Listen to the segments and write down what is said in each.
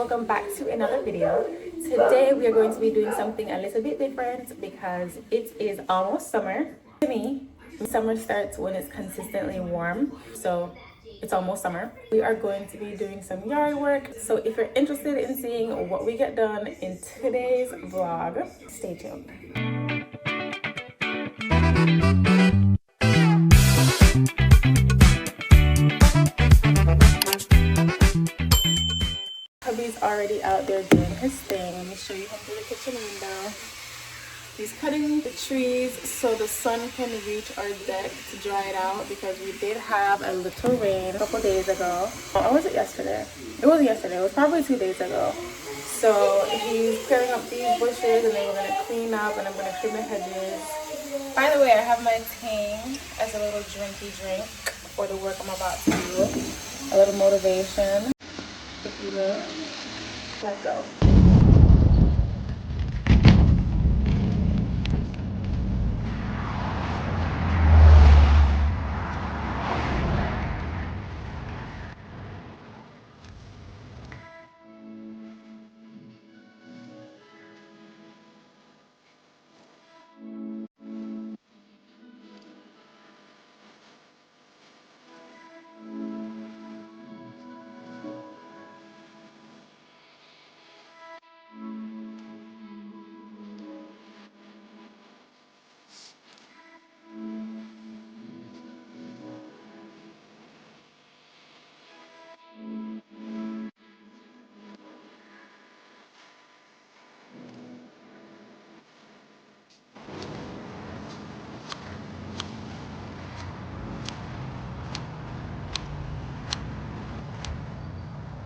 welcome back to another video. Today we are going to be doing something a little bit different because it is almost summer. To me, summer starts when it's consistently warm, so it's almost summer. We are going to be doing some yard work, so if you're interested in seeing what we get done in today's vlog, stay tuned. Hubby's already out there doing his thing. Let me show you him through the kitchen window. He's cutting the trees so the sun can reach our deck to dry it out because we did have a little rain a couple days ago. Or was it yesterday? It wasn't yesterday. It was probably 2 days ago. So he's clearing up these bushes and then we're going to clean up and I'm going to trim the hedges. By the way, I have my Tang as a little drinky drink for the work I'm about to do. A little motivation, if you will. Let's go.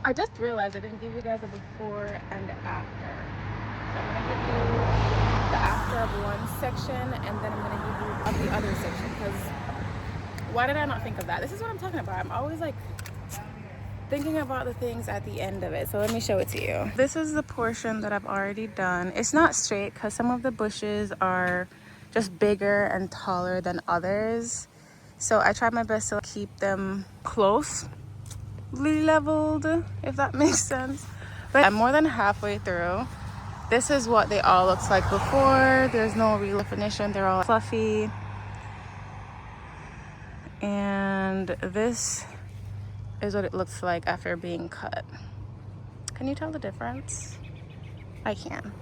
I just realized I didn't give you guys a before and after. So I'm gonna give you the after of one section and then I'm gonna give you of the other section because why did I not think of that? This is what I'm talking about. I'm always like thinking about the things at the end of it. So let me show it to you. This is the portion that I've already done. It's not straight because some of the bushes are just bigger and taller than others. So I tried my best to keep them close leveled, if that makes sense. But I'm more than halfway through. This is what they all looked like before. There's no real definition. They're all fluffy. And this is what it looks like after being cut. Can you tell the difference? I can.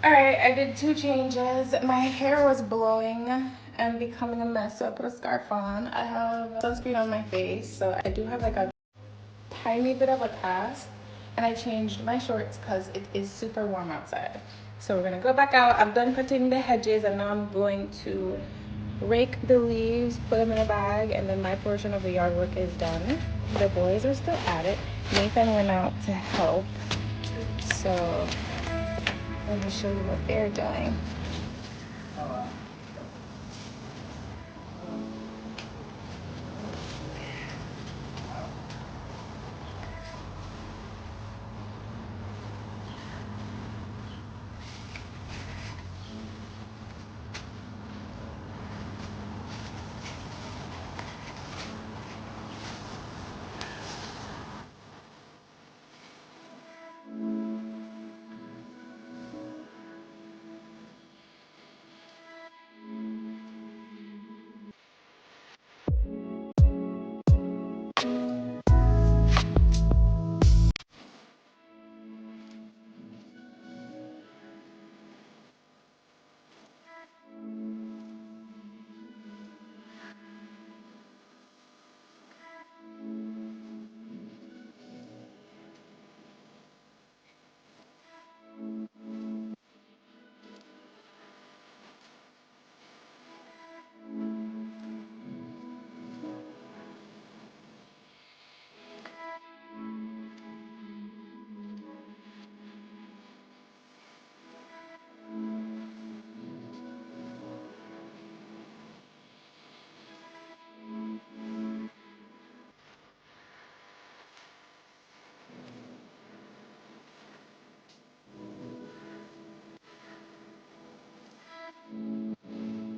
Alright, I did 2 changes. My hair was blowing and becoming a mess, so I put a scarf on. I have sunscreen on my face, so I do have like a tiny bit of a cast. And I changed my shorts because it is super warm outside. So we're gonna go back out. I'm done cutting the hedges and now I'm going to rake the leaves, put them in a bag, and then my portion of the yard work is done. The boys are still at it. Nathan went out to help. So let me show you what they're doing.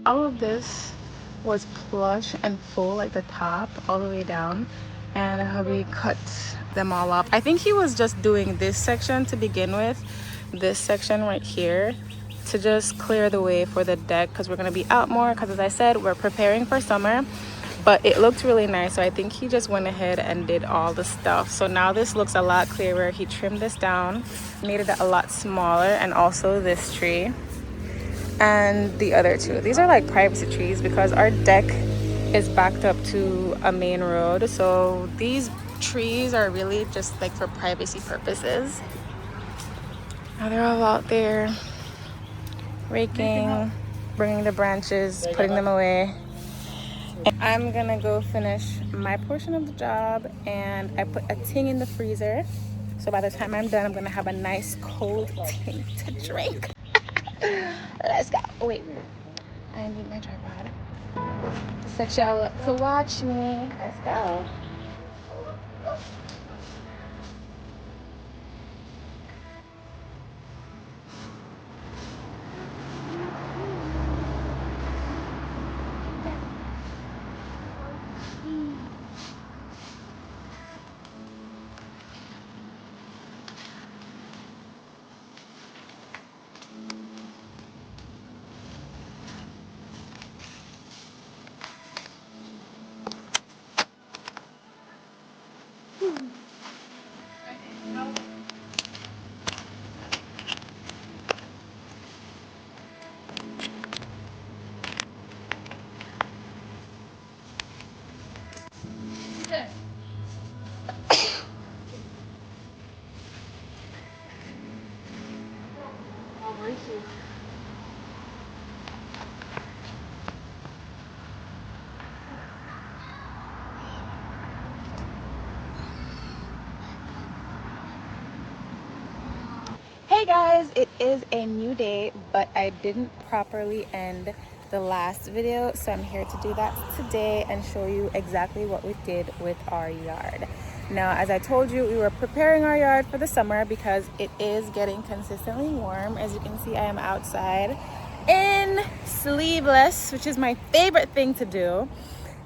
all of this was plush and full, like the top all the way down, and hubby cut them all off. I think he was just doing this section to begin with, this section right here, to just clear the way for the deck, because we're going to be out more, because as I said, we're preparing for summer. But it looked really nice, so I think he just went ahead and did all the stuff. So now this looks a lot clearer. He trimmed this down, made it a lot smaller, and also this tree and the other two. These are like privacy trees because our deck is backed up to a main road, so these trees are really just like for privacy purposes. Now they're all out there raking, bringing the branches, putting them away. I'm gonna go finish my portion of the job, and I put a ting in the freezer, so by the time I'm done I'm gonna have a nice cold ting to drink. Let's go. Oh, wait, I need my tripod. Set y'all up to watch me. Let's go. Hey guys, it is a new day, but I didn't properly end the last video, so I'm here to do that today and show you exactly what we did with our yard. Now, as I told you, we were preparing our yard for the summer because it is getting consistently warm. As you can see, I am outside in sleeveless, which is my favorite thing to do.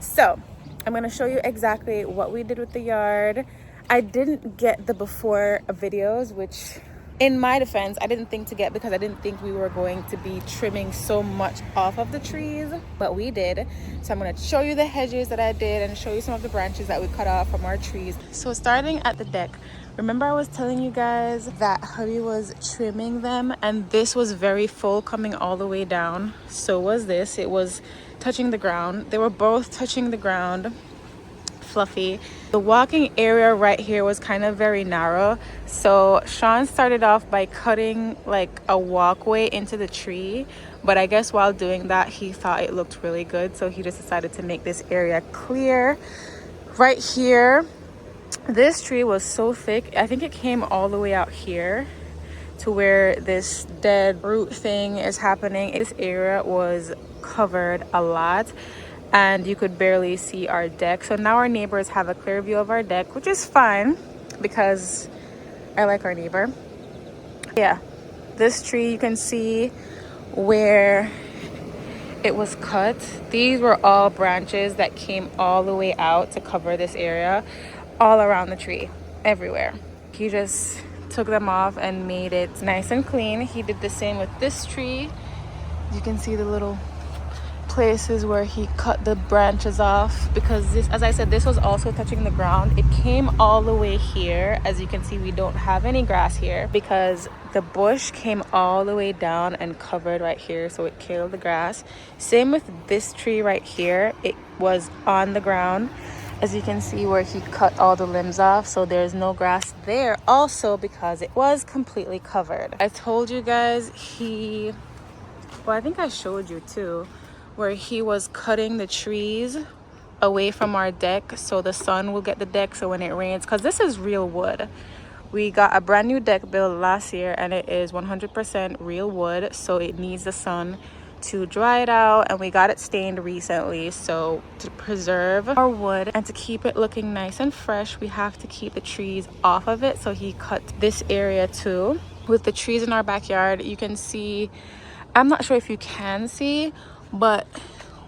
So I'm going to show you exactly what we did with the yard. I didn't get the before videos, which in my defense, I didn't think to get because I didn't think we were going to be trimming so much off of the trees, but we did. So I'm going to show you the hedges that I did and show you some of the branches that we cut off from our trees. So starting at the deck, remember I was telling you guys that hubby was trimming them, and this was very full coming all the way down. So was this. It was touching the ground. They were both touching the ground. Fluffy. The walking area right here was kind of very narrow, so Sean started off by cutting like a walkway into the tree, but I guess while doing that he thought it looked really good, so he just decided to make this area clear. Right here, this tree was so thick, I think it came all the way out here to where this dead root thing is happening. This area was covered a lot and you could barely see our deck. So now our neighbors have a clear view of our deck, which is fine because I like our neighbor. Yeah, this tree, you can see where it was cut. These were all branches that came all the way out to cover this area, all around the tree, everywhere. He just took them off and made it nice and clean. He did the same with this tree. You can see the little places where he cut the branches off because this, as I said, this was also touching the ground. It came all the way here. As you can see, we don't have any grass here because the bush came all the way down and covered right here, so it killed the grass. Same with this tree right here. It was on the ground, as you can see where he cut all the limbs off, so there's no grass there also because it was completely covered. I told you guys well, I think I showed you too, where he was cutting the trees away from our deck so the sun will get the deck, so when it rains, because this is real wood. We got a brand new deck built last year and it is 100% real wood, so it needs the sun to dry it out, and we got it stained recently. So to preserve our wood and to keep it looking nice and fresh, we have to keep the trees off of it, so he cut this area too. With the trees in our backyard, you can see, I'm not sure if you can see, but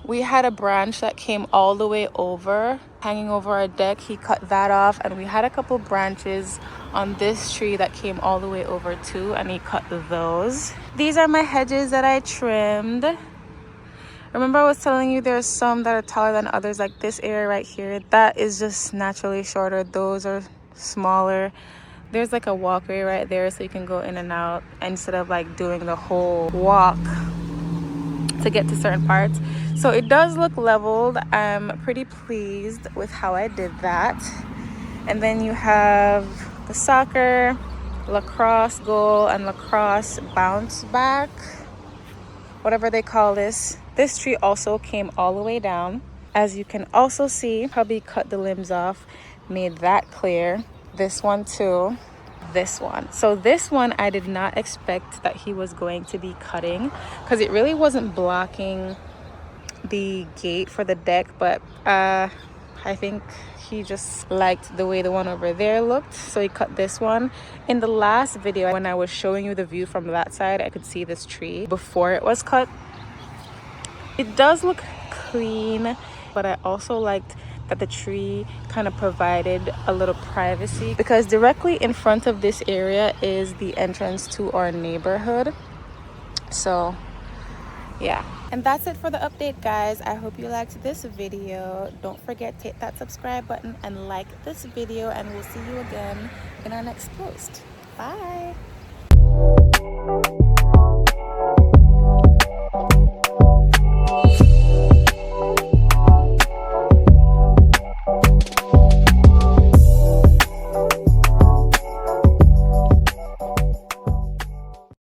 we had a branch that came all the way over, hanging over our deck. He cut that off, and we had a couple branches on this tree that came all the way over too, and he cut those. These are my hedges that I trimmed. Remember I was telling you there's some that are taller than others, like this area right here. That is just naturally shorter. Those are smaller. There's like a walkway right there so you can go in and out instead of like doing the whole walk to get to certain parts. So it does look leveled. I'm pretty pleased with how I did that. And then you have the soccer, lacrosse goal, and lacrosse bounce back, whatever they call this. This tree also came all the way down. As you can also see, hubby cut the limbs off, made that clear. This one too. This one. So this one I did not expect that he was going to be cutting because it really wasn't blocking the gate for the deck, but I think he just liked the way the one over there looked, so he cut this one. In the last video when I was showing you the view from that side, I could see this tree before it was cut. It does look clean, but I also liked that the tree kind of provided a little privacy because directly in front of this area is the entrance to our neighborhood. So yeah, and that's it for the update, guys. I hope you liked this video. Don't forget to hit that subscribe button and like this video, and we'll see you again in our next post. Bye.